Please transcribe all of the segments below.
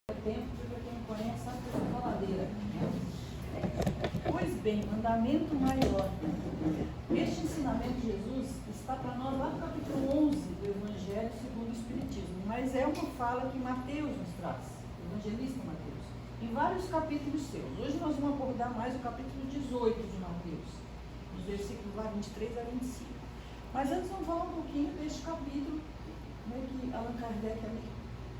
tempo, para quem conhece, sabe que é faladeira. Pois bem, mandamento maior. Este ensinamento de Jesus está para nós lá no capítulo 11 do Evangelho segundo o Espiritismo, mas é uma fala que Mateus nos traz, o evangelista Mateus, em vários capítulos seus. Hoje nós vamos abordar mais o capítulo 18 de Mateus, dos versículos lá 23 a 25. Mas antes vamos falar um pouquinho deste capítulo, né, que Allan Kardec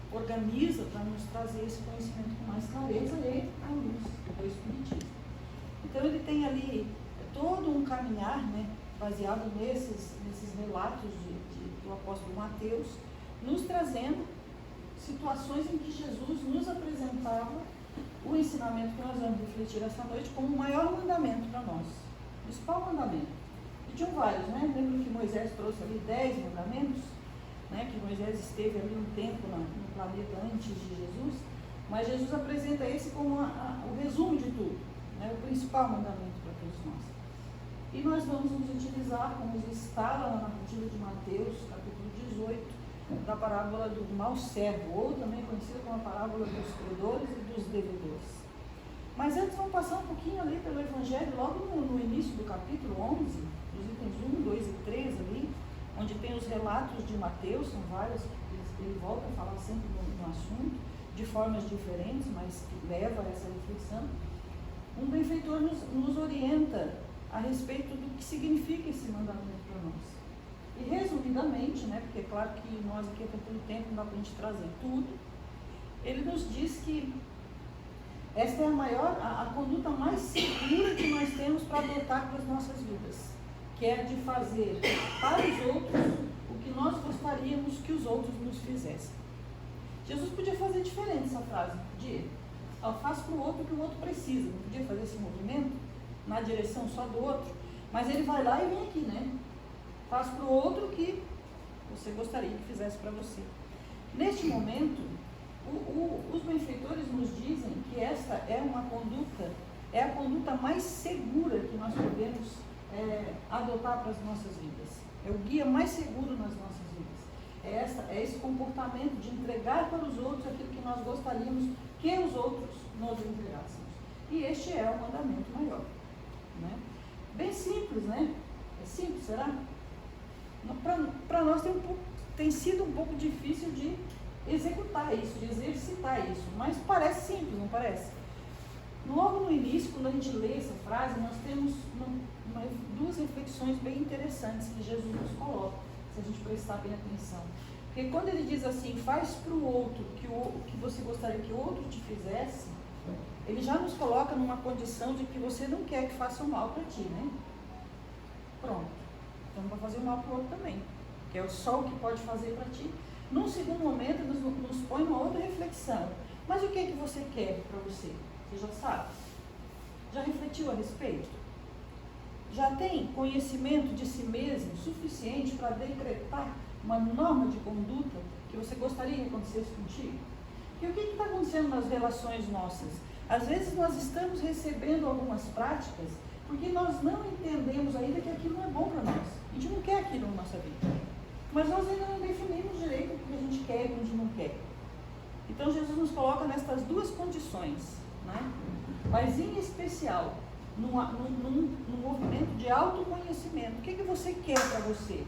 organiza para nos trazer esse conhecimento com mais clareza e à luz do Espiritismo. Então ele tem ali todo um caminhar, né, baseado nesses relatos do apóstolo Mateus, nos trazendo situações em que Jesus nos apresentava o ensinamento que nós vamos refletir essa noite como o maior mandamento para nós, o principal mandamento. E tinham vários, né? Lembra que Moisés trouxe ali 10 mandamentos, né? Que Moisés esteve ali um tempo no planeta antes de Jesus, mas Jesus apresenta esse como o resumo de tudo, né? O principal mandamento para todos nós. E nós vamos nos utilizar, como está lá na narrativa de Mateus, capítulo 18, da parábola do mau servo, ou também conhecida como a parábola dos credores e dos devedores. Mas antes vamos passar um pouquinho ali pelo Evangelho, logo no início do capítulo 11, dos itens 1, 2 e 3 ali, onde tem os relatos de Mateus, são vários, ele volta a falar sempre no assunto, de formas diferentes, mas que leva a essa reflexão. Um benfeitor nos orienta a respeito do que significa esse mandamento para nós. E resumidamente, né, porque é claro que nós aqui por muito tempo não dá para a gente trazer tudo, ele nos diz que esta é a conduta mais segura que nós temos para adotar para as nossas vidas, que é de fazer para os outros o que nós gostaríamos que os outros nos fizessem. Jesus podia fazer diferente essa frase, podia. Faz para o outro o que o outro precisa, não podia fazer esse movimento na direção só do outro, mas ele vai lá e vem aqui, né? Faz para o outro o que você gostaria que fizesse para você. Neste momento, os benfeitores nos dizem que esta é a conduta mais segura que nós podemos adotar para as nossas vidas. É o guia mais seguro nas nossas vidas. É esse comportamento de entregar para os outros aquilo que nós gostaríamos que os outros nos entregássemos. E este é o mandamento maior, né? Bem simples, né? É simples, será? Para nós tem sido um pouco difícil de executar isso, de exercitar isso, mas parece simples, não parece? Logo no início, quando a gente lê essa frase, nós temos duas reflexões bem interessantes que Jesus nos coloca, se a gente prestar bem atenção. Porque quando ele diz assim, faz para o outro o que você gostaria que o outro te fizesse, ele já nos coloca numa condição de que você não quer que faça o mal para ti, né? Pronto. Então vai fazer o mal para o outro também, que é só o que pode fazer para ti. Num segundo momento, nos põe uma outra reflexão. Mas o que é que você quer para você? Você já sabe? Já refletiu a respeito? Já tem conhecimento de si mesmo suficiente para decretar uma norma de conduta que você gostaria que acontecesse contigo? E o que está acontecendo nas relações nossas? Às vezes nós estamos recebendo algumas práticas porque nós não entendemos ainda que aquilo não é bom para nós. A gente não quer aquilo na nossa vida. Mas nós ainda não definimos direito o que a gente quer e o que a gente não quer. Então Jesus nos coloca nestas duas condições, né? Mas em especial, num movimento de autoconhecimento. O que você quer para você?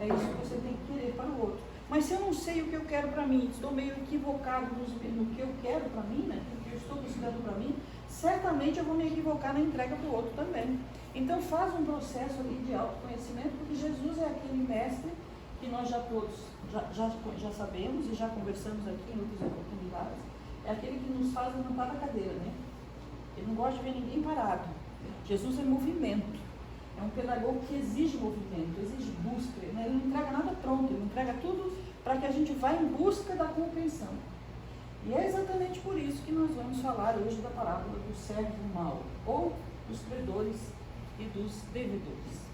É isso que você tem que querer para o outro. Mas se eu não sei o que eu quero para mim, estou meio equivocado no que eu quero para mim, né? O que eu estou buscando para mim, certamente eu vou me equivocar na entrega para o outro também. Então faz um processo ali de autoconhecimento, porque Jesus é aquele mestre que nós já todos já sabemos e já conversamos aqui em outras oportunidades. É aquele que nos faz levantar da cadeira, né? Ele não gosta de ver ninguém parado. Jesus é movimento. É um pedagogo que exige movimento, exige busca, né? Ele não entrega nada pronto, ele entrega tudo para que a gente vá em busca da compreensão. E é exatamente por isso que nós vamos falar hoje da parábola do servo mau, ou dos credores e dos devedores.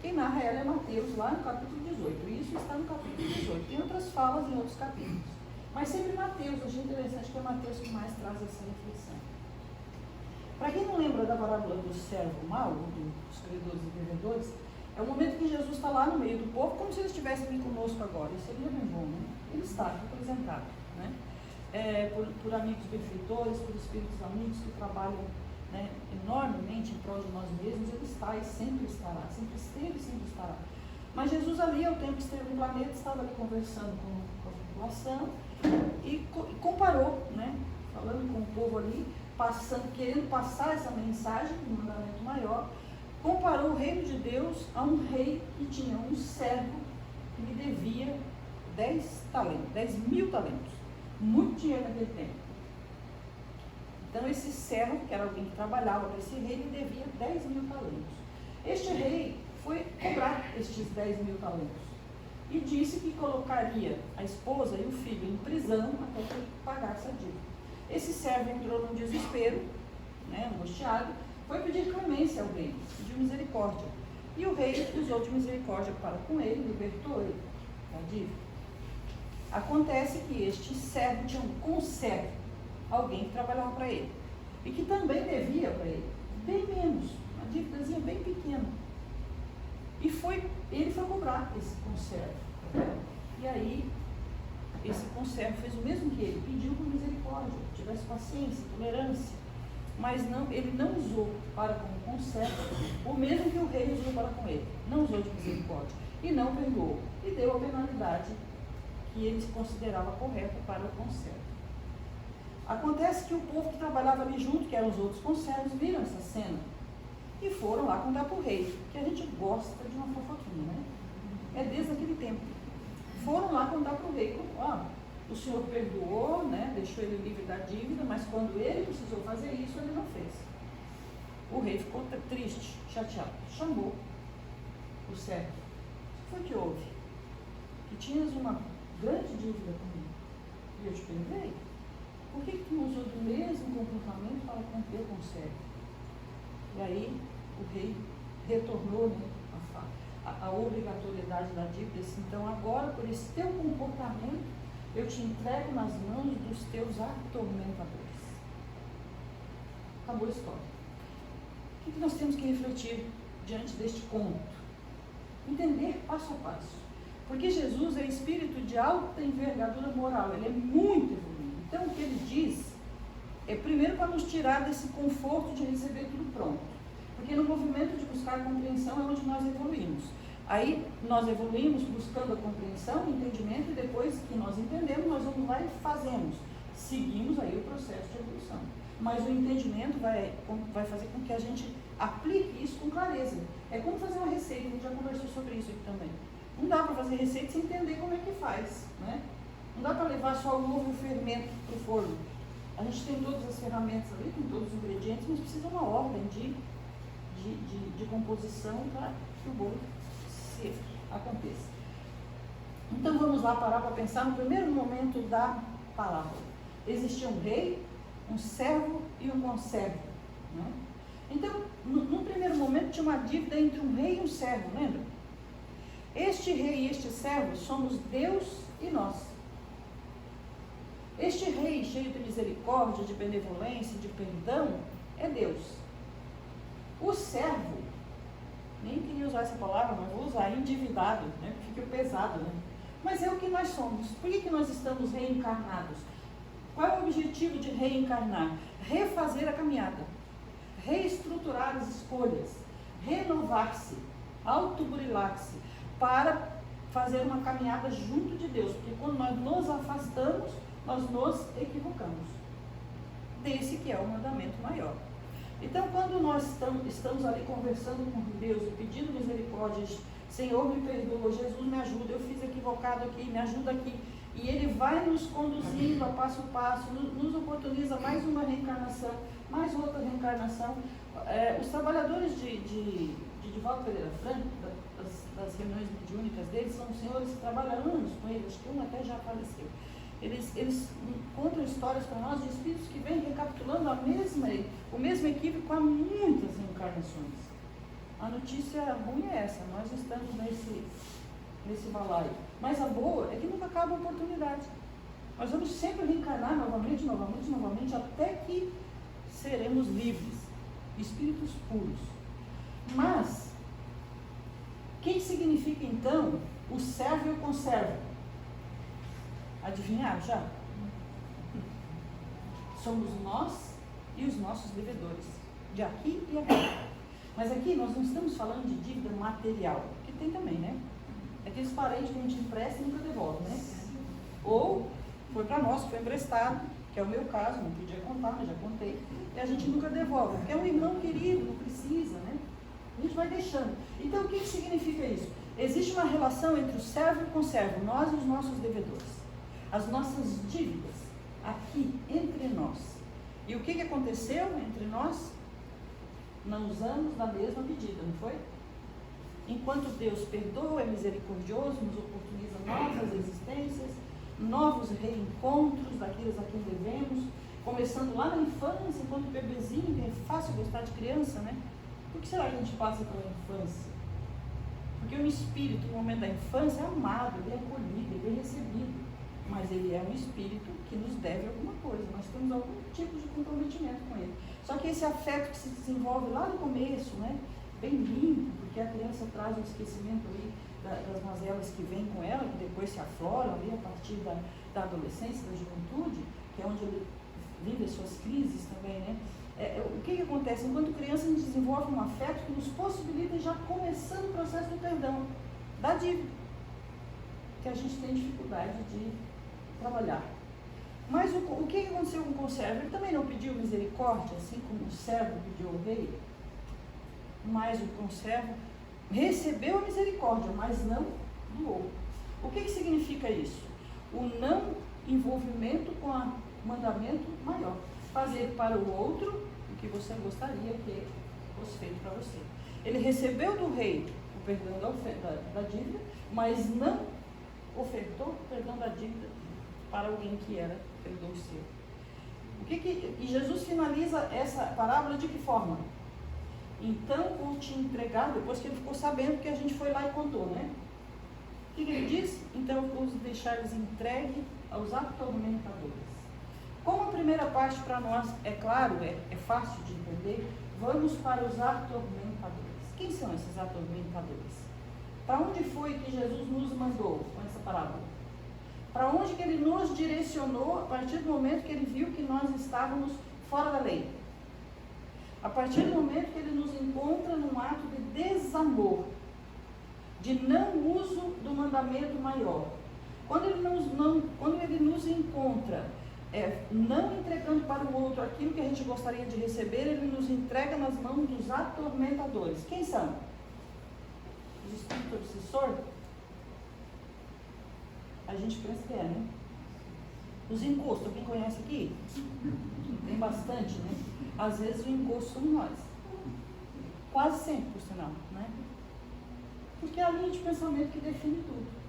Quem narra ela é Mateus, lá no capítulo 18. E isso está no capítulo 18. Tem outras falas em outros capítulos. Mas sempre Mateus, eu achei interessante que é Mateus que mais traz essa reflexão. Para quem não lembra da parábola do servo mau, dos credores e devedores, é o momento que Jesus está lá no meio do povo, como se ele estivesse aqui conosco agora. Isso seria bem bom, né? Ele está representado, né? por amigos benfeitores, por espíritos amigos que trabalham, né, enormemente em prol de nós mesmos. Ele está e sempre estará, sempre esteve e sempre estará. Mas Jesus ali, ao tempo que esteve no planeta, estava ali conversando com a população e comparou, né, falando com o povo ali, querendo passar essa mensagem, um mandamento maior. Comparou o reino de Deus a um rei que tinha um servo que lhe devia 10.000 talentos. Muito dinheiro naquele tempo. Então esse servo, que era alguém que trabalhava para esse rei, lhe devia 10.000 talentos. Este rei foi cobrar estes 10.000 talentos e disse que colocaria a esposa e o filho em prisão até que ele pagasse a dívida. Esse servo entrou num desespero, né, angustiado, foi pedir clemência ao rei, pediu misericórdia. E o rei usou de misericórdia para com ele, libertou ele da dívida. Acontece que este servo tinha um conservo, alguém que trabalhava para ele, e que também devia para ele, bem menos, uma dívidazinha bem pequena. E ele foi cobrar esse conservo. E aí, esse conservo fez o mesmo que ele, pediu por misericórdia, tivesse paciência, tolerância. Mas ele não usou para com o conservo o mesmo que o rei usou para com ele. Não usou de misericórdia. E não perdoou. E deu a penalidade que ele considerava correta para o conservo. Acontece que o povo que trabalhava ali junto, que eram os outros conservos, viram essa cena e foram lá contar para o rei, que a gente gosta de uma fofoquinha, né? É desde aquele tempo. Foram lá contar para o rei, o senhor perdoou, né? Deixou ele livre da dívida, mas quando ele precisou fazer isso, ele não fez. O rei ficou triste, chateado, chamou o servo. O que foi que houve? Que tinhas uma grande dívida comigo e eu te perdoei. Por que tu não usou do mesmo comportamento para com o teu conservo? E aí o rei retornou, né, a obrigatoriedade da dívida. Disse, então agora, por esse teu comportamento, eu te entrego nas mãos dos teus atormentadores. Acabou a história. O que nós temos que refletir diante deste conto? Entender passo a passo. Porque Jesus é espírito de alta envergadura moral, ele é muito evoluído. Então o que ele diz é primeiro para nos tirar desse conforto de receber tudo pronto. Porque no movimento de buscar compreensão é onde nós evoluímos. Aí nós evoluímos buscando a compreensão, o entendimento, e depois que nós entendemos, nós vamos lá e fazemos. Seguimos aí o processo de evolução. Mas o entendimento vai fazer com que a gente aplique isso com clareza. É como fazer uma receita, a gente já conversou sobre isso aqui também. Não dá para fazer receita sem entender como é que faz, né? Não dá para levar só o ovo e o fermento para o forno. A gente tem todas as ferramentas ali, tem todos os ingredientes, mas precisa uma ordem de composição para que o bolo aconteça. Então vamos lá parar para pensar no primeiro momento da parábola. Existia um rei, um servo e um conservo, né? Então, no primeiro momento tinha uma dívida entre um rei e um servo, lembra? Este rei e este servo somos Deus e nós. Este rei cheio de misericórdia, de benevolência, de perdão, é Deus. O servo, nem queria usar essa palavra, mas vou usar, endividado, né? Porque fica pesado, né? Mas é o que nós somos. Por que nós estamos reencarnados? Qual é o objetivo de reencarnar? Refazer a caminhada, reestruturar as escolhas, renovar-se, autoburilar-se, para fazer uma caminhada junto de Deus. Porque quando nós nos afastamos, nós nos equivocamos. Desse que é o mandamento maior. Então, quando nós estamos ali conversando com Deus e pedindo misericórdia, Senhor, me perdoa, Jesus, me ajuda, eu fiz equivocado aqui, me ajuda aqui. E Ele vai nos conduzindo a passo a passo, nos oportuniza mais uma reencarnação, mais outra reencarnação. Os trabalhadores de Divaldo Pereira Franco, das reuniões mediúnicas deles, são senhores que trabalham anos com ele, acho que um até já faleceu. Eles contam histórias para nós de espíritos que vêm recapitulando o mesmo equívoco há muitas reencarnações. A notícia ruim é essa, nós estamos nesse balaio. Mas a boa é que nunca acaba a oportunidade. Nós vamos sempre reencarnar novamente, até que seremos livres, espíritos puros. Mas, quem significa então o servo e o conservo? Adivinharam já? Somos nós e os nossos devedores, de aqui e agora. Mas aqui nós não estamos falando de dívida material, que tem também, né? Aqueles parentes que a gente empresta e nunca devolve, né? Ou foi para nós, foi emprestado, que é o meu caso, não podia contar, mas já contei, e a gente nunca devolve, porque é um irmão querido, não precisa, né? A gente vai deixando. Então, o que significa isso? Existe uma relação entre o servo e o conservo, nós e os nossos devedores. As nossas dívidas, aqui, entre nós. E o que aconteceu entre nós? Não usamos da mesma medida, não foi? Enquanto Deus perdoa, é misericordioso, nos oportuniza novas existências, novos reencontros daqueles a quem devemos, começando lá na infância, enquanto bebezinho, que é fácil gostar de criança, né? Por que será que a gente passa pela infância? Porque o espírito, no momento da infância, é amado, ele é acolhido, ele é recebido, mas ele é um espírito que nos deve alguma coisa, nós temos algum tipo de comprometimento com ele. Só que esse afeto que se desenvolve lá no começo, né? Bem limpo, porque a criança traz o esquecimento ali das mazelas que vêm com ela, que depois se afloram ali a partir da adolescência, da juventude, que é onde ele vive as suas crises também, né? O que acontece? Enquanto criança, a gente desenvolve um afeto que nos possibilita já começando o processo do perdão, da dívida, que a gente tem dificuldade de trabalhar. Mas o que aconteceu com o conservo? Ele também não pediu misericórdia, assim como o servo pediu ao rei, mas o conservo recebeu a misericórdia, mas não doou. O que significa isso? O não envolvimento com o mandamento maior. Fazer para o outro o que você gostaria que fosse feito para você. Ele recebeu do rei o perdão da dívida, mas não ofertou o perdão da dívida para alguém que era perdão seu. E Jesus finaliza essa parábola de que forma? Então vou te entregar, depois que ele ficou sabendo que a gente foi lá e contou, né? O que ele diz? Então eu vou deixar eles entregues aos atormentadores. Como a primeira parte para nós é claro, é fácil de entender, vamos para os atormentadores. Quem são esses atormentadores? Para onde foi que Jesus nos mandou com essa parábola? Para onde que ele nos direcionou a partir do momento que ele viu que nós estávamos fora da lei? A partir do momento que ele nos encontra num ato de desamor, de não uso do mandamento maior. Quando ele nos encontra não entregando para o outro aquilo que a gente gostaria de receber, ele nos entrega nas mãos dos atormentadores. Quem são? Os espíritos obsessores? A gente pensa que é, né? Os encostos, quem conhece aqui? Tem bastante, né? Às vezes o encosto somos nós. Quase sempre, por sinal, né? Porque é a linha de pensamento que define tudo.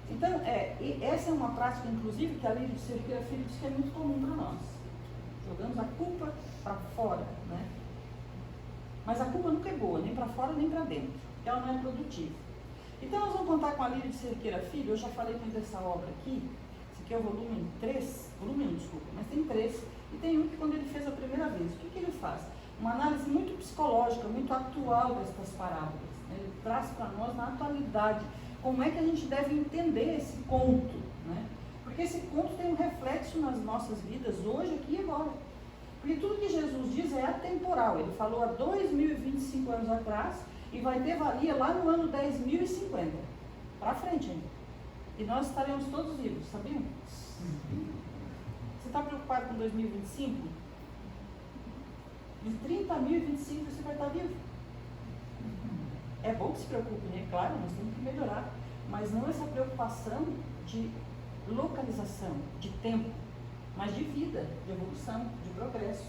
Então, essa é uma prática, inclusive, que a Lídia de Cerqueira Filho diz que é muito comum para nós. Jogamos a culpa para fora, né? Mas a culpa nunca é boa, nem para fora, nem para dentro, porque ela não é produtiva. Então, nós vamos contar com a Lídia de Cerqueira Filho. Eu já falei muito dessa obra aqui. Esse aqui é o volume 3, volume 1, desculpa, mas tem 3. E tem um que quando ele fez a primeira vez, o que ele faz? Uma análise muito psicológica, muito atual destas parábolas. Ele traz para nós, na atualidade, como é que a gente deve entender esse conto, né? Porque esse conto tem um reflexo nas nossas vidas hoje, aqui e agora. Porque tudo que Jesus diz é atemporal. Ele falou há 2025 anos atrás e vai ter valia lá no ano 10.050, para frente ainda. E nós estaremos todos vivos, sabiam? Você está preocupado com 2025? Em 30.025 você vai estar vivo. É bom que se preocupe, né? Claro, nós temos que melhorar, mas não essa preocupação de localização, de tempo, mas de vida, de evolução, de progresso.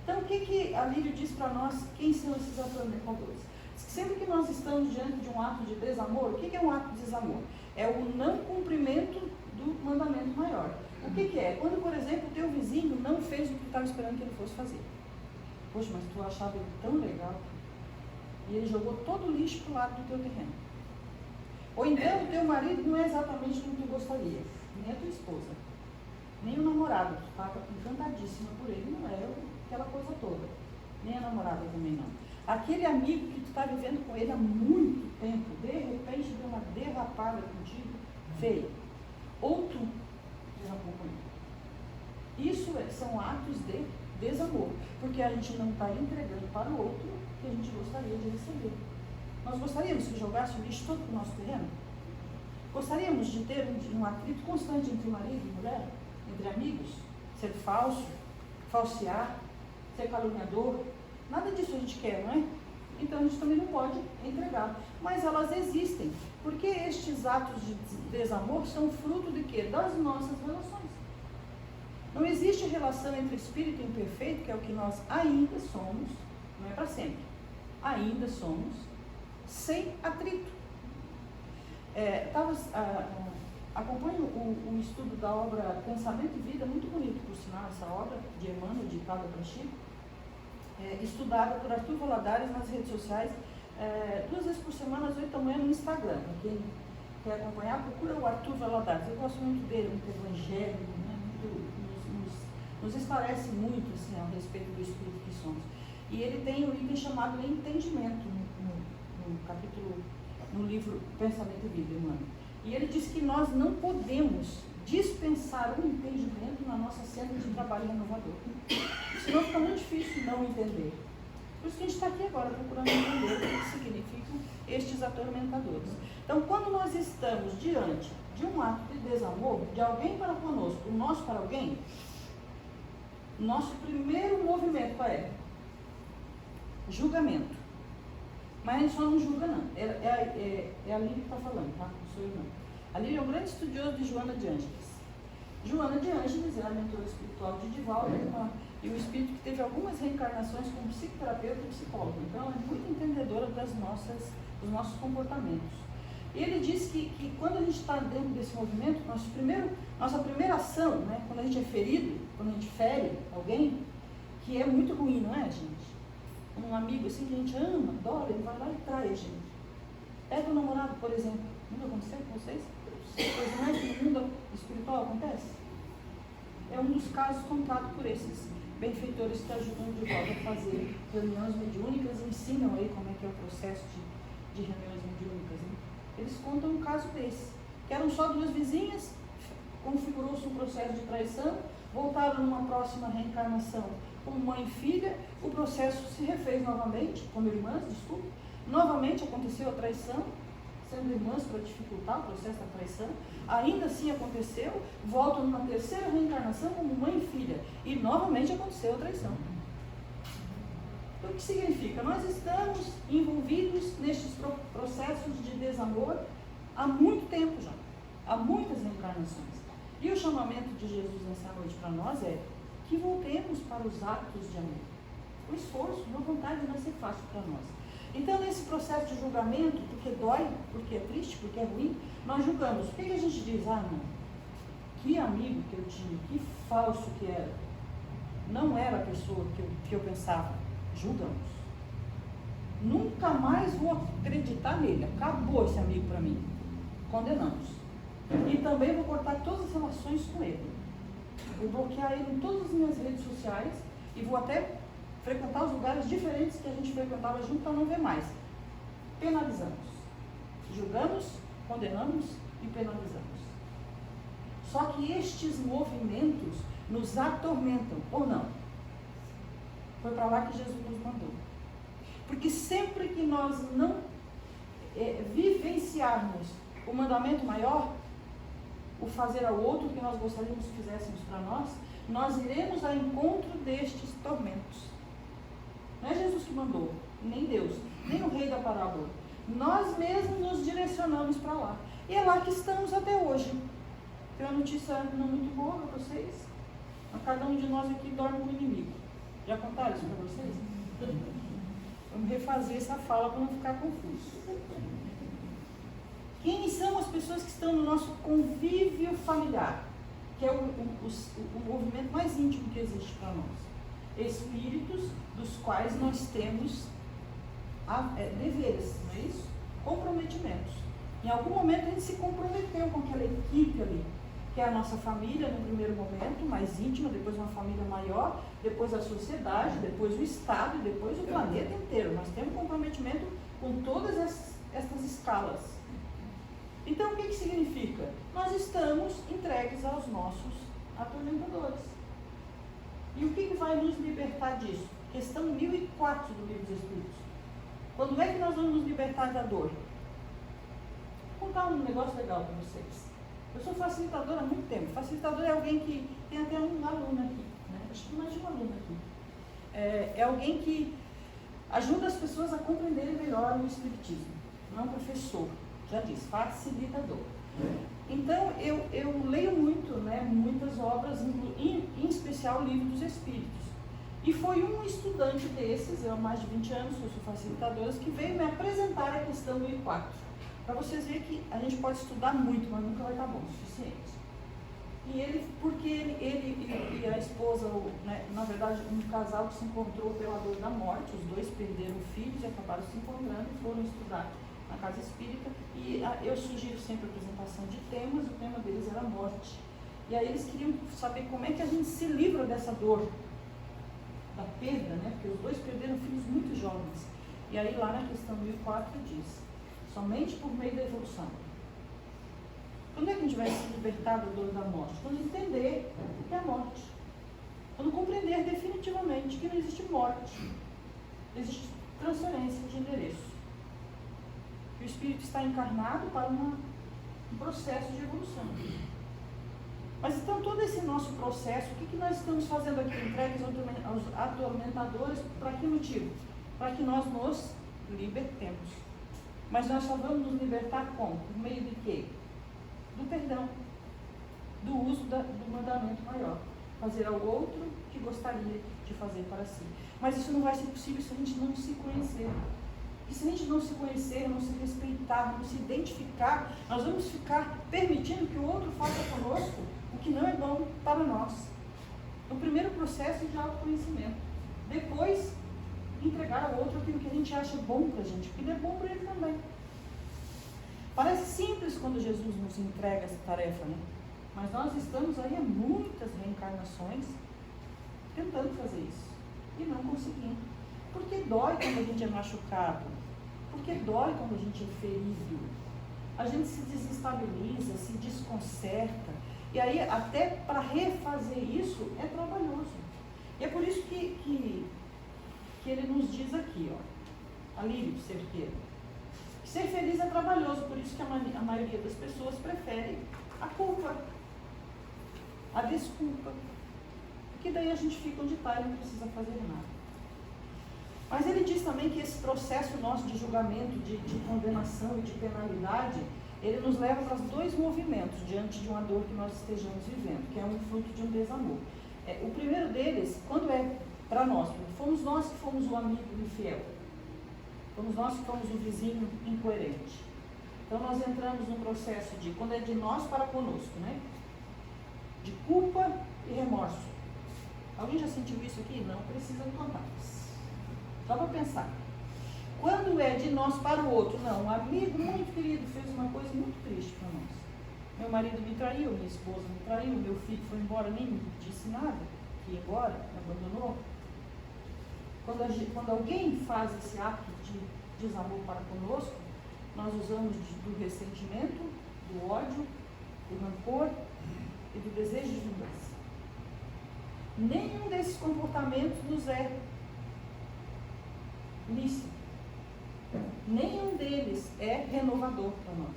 Então, o que a Lírio diz para nós? Quem são esses atormentadores? Sempre que nós estamos diante de um ato de desamor, o que é um ato de desamor? É o não cumprimento do mandamento maior. O que é? Quando, por exemplo, o teu vizinho não fez o que tu estava esperando que ele fosse fazer. Poxa, mas tu achava ele tão legal. E ele jogou todo o lixo para o lado do teu terreno. Ou então o teu marido não é exatamente como tu gostaria, nem a tua esposa, nem o namorado, tu estava encantadíssima por ele, não era aquela coisa toda, nem a namorada também não. Aquele amigo que tu está vivendo com ele há muito tempo, de repente deu uma derrapada contigo, feia. Ou tu derrapou com ele. São atos de desamor, porque a gente não está entregando para o outro o que a gente gostaria de receber. Nós gostaríamos que jogasse o lixo todo para o nosso terreno? Gostaríamos de ter um atrito constante entre marido e mulher, entre amigos, ser falso, falsear, ser caluniador? Nada disso a gente quer, não é? Então a gente também não pode entregar. Mas elas existem, porque estes atos de desamor são fruto de quê? Das nossas relações. Não existe relação entre espírito imperfeito, que é o que nós ainda somos, não é para sempre, ainda somos, sem atrito. Acompanho o estudo da obra Pensamento e Vida, muito bonito, por sinal, essa obra de Emmanuel, ditada para Chico, estudada por Arthur Valadares nas redes sociais, 2 vezes por semana, às 8 da manhã no Instagram. Quem quer acompanhar, procura o Arthur Valadares. Eu gosto muito dele, muito evangélico, né? Nos esclarece muito assim, a respeito do espírito que somos. E ele tem um item chamado Entendimento no livro Pensamento e Vida, Emmanuel. E ele diz que nós não podemos dispensar o entendimento na nossa cena de trabalho renovador. Senão fica muito difícil não entender. Por isso que a gente está aqui agora procurando entender o que significam estes atormentadores. Então, quando nós estamos diante de um ato de desamor, de alguém para conosco, o nosso para alguém, nosso primeiro movimento qual é? Julgamento. Mas a gente só não julga, não. É a Lília que está falando, tá? Não sou eu, não. A Lília é um grande estudioso de Joana de Ângeles. Joana de Ângeles é a mentora espiritual de Divaldo e um espírito que teve algumas reencarnações como psicoterapeuta e psicólogo. Então, ela é muito entendedora dos nossos comportamentos. E ele diz que quando a gente está dentro desse movimento, nossa primeira ação, né, quando a gente é ferido, quando a gente fere alguém, que é muito ruim, não é, gente? Um amigo assim que a gente ama, adora, ele vai lá e trai a gente. Pega o namorado, por exemplo. Nunca aconteceu com vocês? Coisa mais que no mundo espiritual acontece? É um dos casos contados por esses benfeitores que ajudam de volta a fazer reuniões mediúnicas e ensinam aí como é que é o processo de reuniões mediúnicas. Né? Eles contam um caso desse, que eram só 2 vizinhas, configurou-se um processo de traição, voltaram numa próxima reencarnação como mãe e filha, o processo se refez novamente, como irmãs, desculpa, novamente aconteceu a traição, sendo irmãs para dificultar o processo da traição, ainda assim aconteceu, voltam numa terceira reencarnação como mãe e filha, e novamente aconteceu a traição. Então o que significa? Nós estamos envolvidos nestes processos de desamor há muito tempo já, há muitas reencarnações. E o chamamento de Jesus nessa noite para nós é que voltemos para os atos de amor. O esforço, a vontade não vai ser fácil para nós. Então, nesse processo de julgamento, porque dói, porque é triste, porque é ruim, nós julgamos. O que a gente diz? Ah, não, que amigo que eu tinha, que falso que era. Não era a pessoa que eu pensava. Julgamos. Nunca mais vou acreditar nele. Acabou esse amigo para mim. Condenamos. E também vou cortar todas as relações com ele. Vou bloquear ele em todas as minhas redes sociais e vou até frequentar os lugares diferentes que a gente frequentava junto para não ver mais. Penalizamos. Julgamos, condenamos e penalizamos. Só que estes movimentos nos atormentam, ou não? Foi para lá que Jesus nos mandou. Porque sempre que nós não vivenciarmos o mandamento maior, o fazer ao outro que nós gostaríamos que fizéssemos para nós iremos ao encontro destes tormentos. Não é Jesus que mandou, nem Deus, nem o rei da parábola. Nós mesmos nos direcionamos para lá. E é lá que estamos até hoje. Tem uma notícia não muito boa para vocês. Cada um de nós aqui dorme com o inimigo. Já contaram isso para vocês? Vamos refazer essa fala para não ficar confuso. Quem são as pessoas que estão no nosso convívio familiar? Que é o movimento mais íntimo que existe para nós. Espíritos dos quais nós temos deveres, não é isso? Comprometimentos. Em algum momento a gente se comprometeu com aquela equipe ali, que é a nossa família no primeiro momento, mais íntima, depois uma família maior, depois a sociedade, depois o Estado e depois o planeta inteiro. Nós temos comprometimento com todas essas escalas. Então, o que significa? Nós estamos entregues aos nossos atormentadores. E o que vai nos libertar disso? Questão 1004 do Livro dos Espíritos. Quando é que nós vamos nos libertar da dor? Vou contar um negócio legal para vocês. Eu sou facilitadora há muito tempo. Facilitador é alguém que tem até um aluno aqui, né? Acho que mais de um aluno aqui. É alguém que ajuda as pessoas a compreenderem melhor o Espiritismo. Não é um professor, já disse, facilitador. Então, eu leio muito, né, muitas obras, em especial o Livro dos Espíritos. E foi um estudante desses, eu há mais de 20 anos, eu sou facilitadora, que veio me apresentar a questão 1004. Para vocês verem que a gente pode estudar muito, mas nunca vai estar bom o suficiente. E ele, porque ele e a esposa, né, na verdade, um casal que se encontrou pela dor da morte, os dois perderam filhos e acabaram se encontrando e foram estudar na casa espírita. E eu sugiro sempre a apresentação de temas, o tema deles era a morte. E aí eles queriam saber como é que a gente se livra dessa dor, da perda, né? Porque os dois perderam filhos muito jovens. E aí lá na questão 1004 diz, somente por meio da evolução. Quando é que a gente vai se libertar da dor da morte? Quando entender o que é a morte. Quando compreender definitivamente que não existe morte. Existe transferência de endereço. Que o espírito está encarnado para um processo de evolução. Mas então todo esse nosso processo, o que nós estamos fazendo aqui? Entregues aos atormentadores, para que motivo? Para que nós nos libertemos. Mas nós só vamos nos libertar como? Por meio de quê? Do perdão, do uso do mandamento maior. Fazer ao outro o que gostaria de fazer para si. Mas isso não vai ser possível se a gente não se conhecer. E se a gente não se conhecer, não se respeitar, não se identificar, nós vamos ficar permitindo que o outro faça conosco o que não é bom para nós. O primeiro processo é de autoconhecimento. Depois, entregar ao outro aquilo que a gente acha bom para a gente, porque é bom para ele também. Parece simples quando Jesus nos entrega essa tarefa, né? Mas nós estamos aí há muitas reencarnações tentando fazer isso e não conseguindo. Porque dói quando a gente é machucado, porque dói quando a gente é ferido. A gente se desestabiliza, se desconcerta. E aí, até para refazer isso, é trabalhoso. E é por isso que ele nos diz aqui, ó, Alírio Cerqueira. Ser feliz é trabalhoso, por isso que a maioria das pessoas prefere a culpa, a desculpa. Porque daí a gente fica onde está e não precisa fazer nada. Mas ele diz também que esse processo nosso de julgamento, de condenação e de penalidade, ele nos leva para os dois movimentos diante de uma dor que nós estejamos vivendo, que é um fruto de um desamor. O primeiro deles, quando é para nós, fomos nós que fomos o amigo infiel, fomos nós que fomos o vizinho incoerente. Então nós entramos num processo de, quando é de nós para conosco, né? De culpa e remorso. Alguém já sentiu isso aqui? Não precisa contar. Só para pensar. Quando é de nós para o outro, não, um amigo muito querido fez uma coisa muito triste para nós. Meu marido me traiu, minha esposa me traiu, meu filho foi embora, nem me disse nada, que ia embora, me abandonou. Quando alguém faz esse ato de desamor para conosco, nós usamos do ressentimento, do ódio, do rancor e do desejo de vingança. Nenhum desses comportamentos nos é lícito. Nenhum deles é renovador para nós.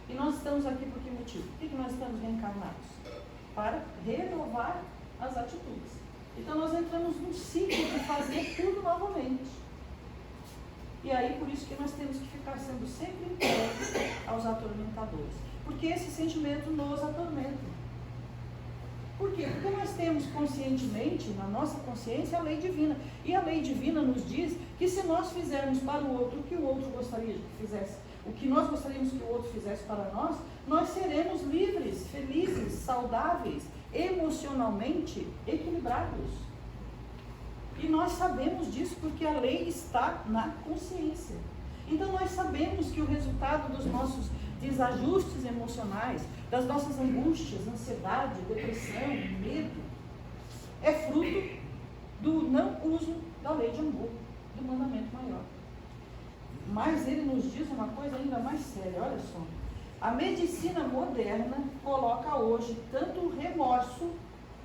E nós estamos aqui por que motivo? Por que nós estamos reencarnados? Para renovar as atitudes. Então nós entramos num ciclo de fazer tudo novamente. E aí por isso que nós temos que ficar sendo sempre entregues aos atormentadores. Porque esse sentimento nos atormenta. Por quê? Porque nós temos conscientemente, na nossa consciência, a lei divina. E a lei divina nos diz que se nós fizermos para o outro o que o outro gostaria que fizesse, o que nós gostaríamos que o outro fizesse para nós, nós seremos livres, felizes, saudáveis, emocionalmente equilibrados. E nós sabemos disso porque a lei está na consciência. Então nós sabemos que o resultado dos nossos desajustes emocionais, das nossas angústias, ansiedade, depressão, medo, é fruto do não uso da lei de amor, do mandamento maior. Mas ele nos diz uma coisa ainda mais séria, olha só. A medicina moderna coloca hoje tanto o remorso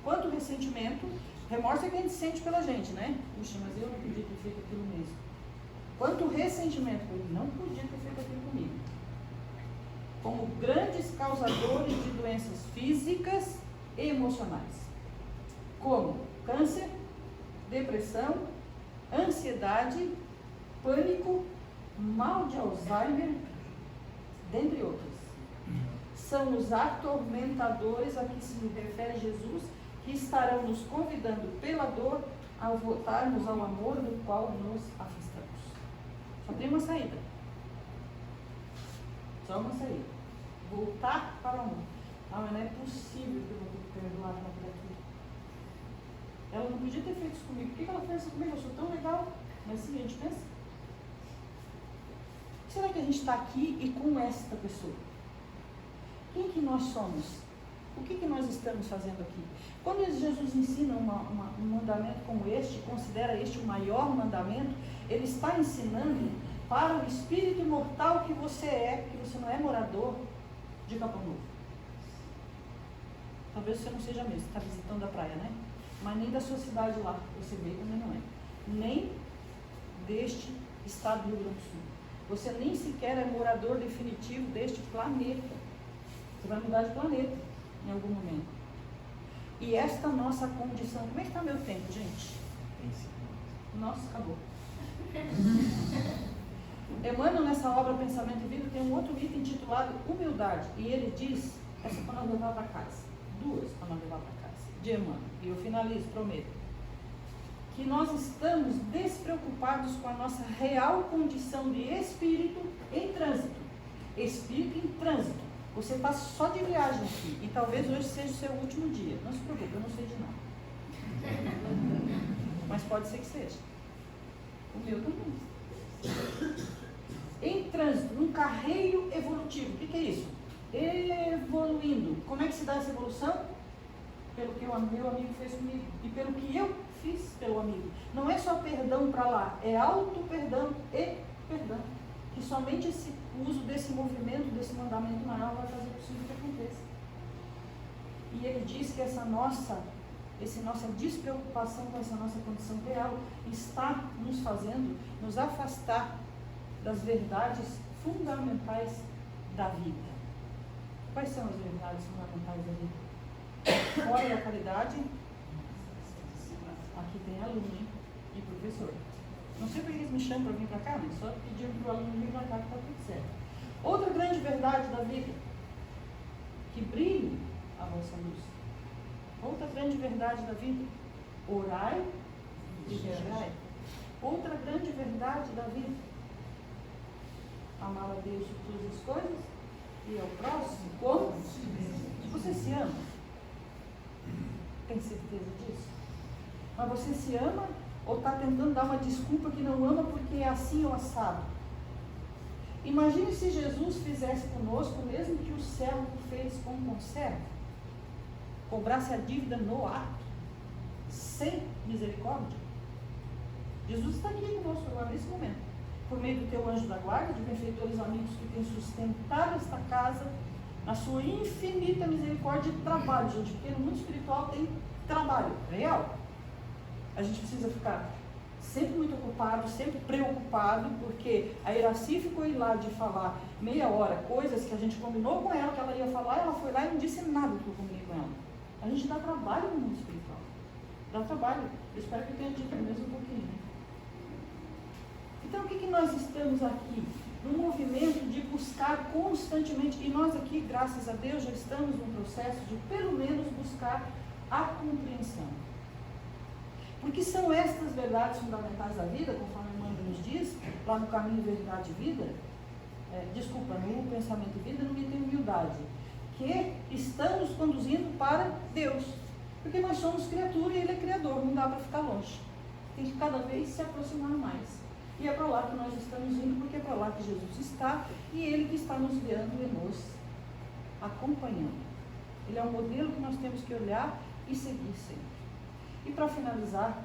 Quanto ressentimento, remorso é que a gente sente pela gente, né? Puxa, mas eu não podia ter feito aquilo mesmo. Quanto ressentimento, eu não podia ter feito aquilo comigo. Como grandes causadores de doenças físicas e emocionais, como câncer, depressão, ansiedade, pânico, mal de Alzheimer, dentre outras. São os atormentadores a que se refere Jesus, que estarão nos convidando pela dor a voltarmos ao amor do qual nos afastamos. Só tem uma saída. Só uma saída. Voltar para o amor. Ah, mas não é possível que eu vou ter que perdoar ela por aquilo. Ela não podia ter feito isso comigo. Por que ela fez isso comigo? Eu sou tão legal. Mas sim, a gente pensa. Será que a gente está aqui e com esta pessoa? Quem que nós somos? O que nós estamos fazendo aqui? Quando Jesus ensina um mandamento como este, considera este o maior mandamento, ele está ensinando para o espírito imortal que você é, que você não é morador de Capão Novo. Talvez você não seja mesmo, está visitando a praia, né? Mas nem da sua cidade lá, você veio também não é. Nem deste estado do Rio Grande do Sul. Você nem sequer é morador definitivo deste planeta. Você vai mudar de planeta em algum momento. E esta nossa condição, como é que está meu tempo, gente? Nossa, acabou. Emmanuel, nessa obra Pensamento e Vida, tem um outro item intitulado Humildade. E ele diz, essa para nós levar para casa. Duas para nós levar para casa. De Emmanuel. E eu finalizo, prometo. Que nós estamos despreocupados com a nossa real condição de espírito em trânsito. Espírito em trânsito. Você está só de viagem aqui. E talvez hoje seja o seu último dia. Não se preocupe, eu não sei de nada. Mas pode ser que seja. O meu também. Em trânsito, num carreiro evolutivo. O que é isso? Evoluindo. Como é que se dá essa evolução? Pelo que o meu amigo fez comigo. E pelo que eu fiz pelo amigo. Não é só perdão para lá. É auto-perdão e perdão. Que somente esse uso desse movimento, desse mandamento maior vai fazer possível que aconteça. E ele diz que essa nossa despreocupação com essa nossa condição real está nos fazendo nos afastar das verdades fundamentais da vida. Quais são as verdades fundamentais da vida? Fora da caridade, aqui tem aluno, hein? E professor. Não sei porque eles me chamam para vir para cá, mas só pediram para o aluno vir para cá que está tudo certo. Outra grande verdade da vida, que brilhe a vossa luz. Outra grande verdade da vida, orai e vigiai. Outra grande verdade da vida, amar a Deus por todas as coisas e ao próximo como você se ama. Tem certeza disso? Mas você se ama ou está tentando dar uma desculpa que não ama porque é assim ou assado? Imagine se Jesus fizesse conosco o mesmo que o servo fez com o conservo. Cobrasse a dívida no ato, sem misericórdia. Jesus está aqui conosco agora, nesse momento. Por meio do teu anjo da guarda, de benfeitores amigos que têm sustentado esta casa, na sua infinita misericórdia de trabalho, gente, porque no mundo espiritual tem trabalho real. A gente precisa ficar sempre muito ocupado, sempre preocupado, porque a Iraci ficou aí lá de falar meia hora, coisas que a gente combinou com ela, que ela ia falar, ela foi lá e não disse nada do que eu combinei com ela. A gente dá trabalho no mundo espiritual. Dá trabalho. Eu espero que eu tenha dito mesmo um pouquinho. Né? Então, o que nós estamos aqui? Num movimento de buscar constantemente, e nós aqui, graças a Deus, já estamos num processo de, pelo menos, buscar a compreensão. Porque são estas verdades fundamentais da vida, conforme Emmanuel nos diz, lá no caminho Verdade e Vida, no Pensamento e Vida, no item Humildade, que estamos conduzindo para Deus. Porque nós somos criatura e Ele é Criador, não dá para ficar longe. Tem que cada vez se aproximar mais. E é para lá que nós estamos indo, porque é para lá que Jesus está, e Ele que está nos guiando e nos acompanhando. Ele é um modelo que nós temos que olhar e seguir sempre. E para finalizar,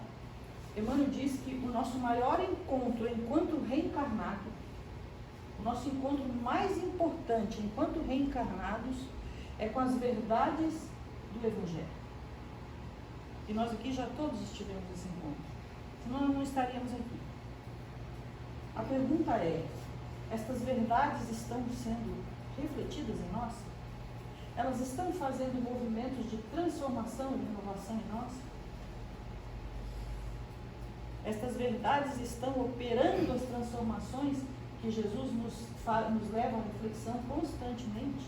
Emmanuel diz que o nosso maior encontro enquanto reencarnado, o nosso encontro mais importante enquanto reencarnados, é com as verdades do Evangelho. E nós aqui já todos estivemos nesse encontro. Senão não estaríamos aqui. A pergunta é, estas verdades estão sendo refletidas em nós? Elas estão fazendo movimentos de transformação e renovação em nós? Estas verdades estão operando as transformações que Jesus nos leva à reflexão constantemente?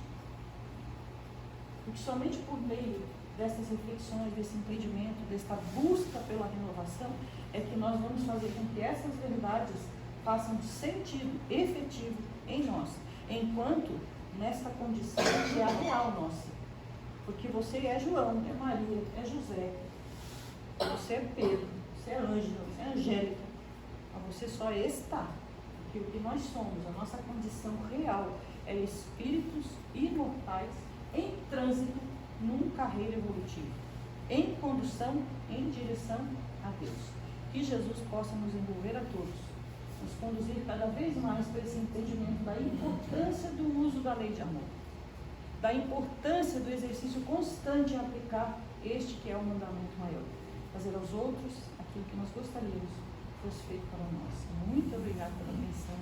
Porque somente por meio dessas reflexões, desse entendimento, desta busca pela renovação, é que nós vamos fazer com que essas verdades façam sentido efetivo em nós, enquanto nesta condição que é a real nossa. Porque você é João, é Maria, é José, você é Pedro, você é Ângela, você é Angélica, mas você só está. Porque o que nós somos, a nossa condição real, é espíritos imortais em trânsito num carreira evolutiva, em condução, em direção a Deus. Que Jesus possa nos envolver a todos, nos conduzir cada vez mais para esse entendimento da importância do uso da lei de amor, da importância do exercício constante em aplicar este que é o mandamento maior, fazer aos outros aquilo que nós gostaríamos que fosse feito para nós. Muito obrigada pela atenção.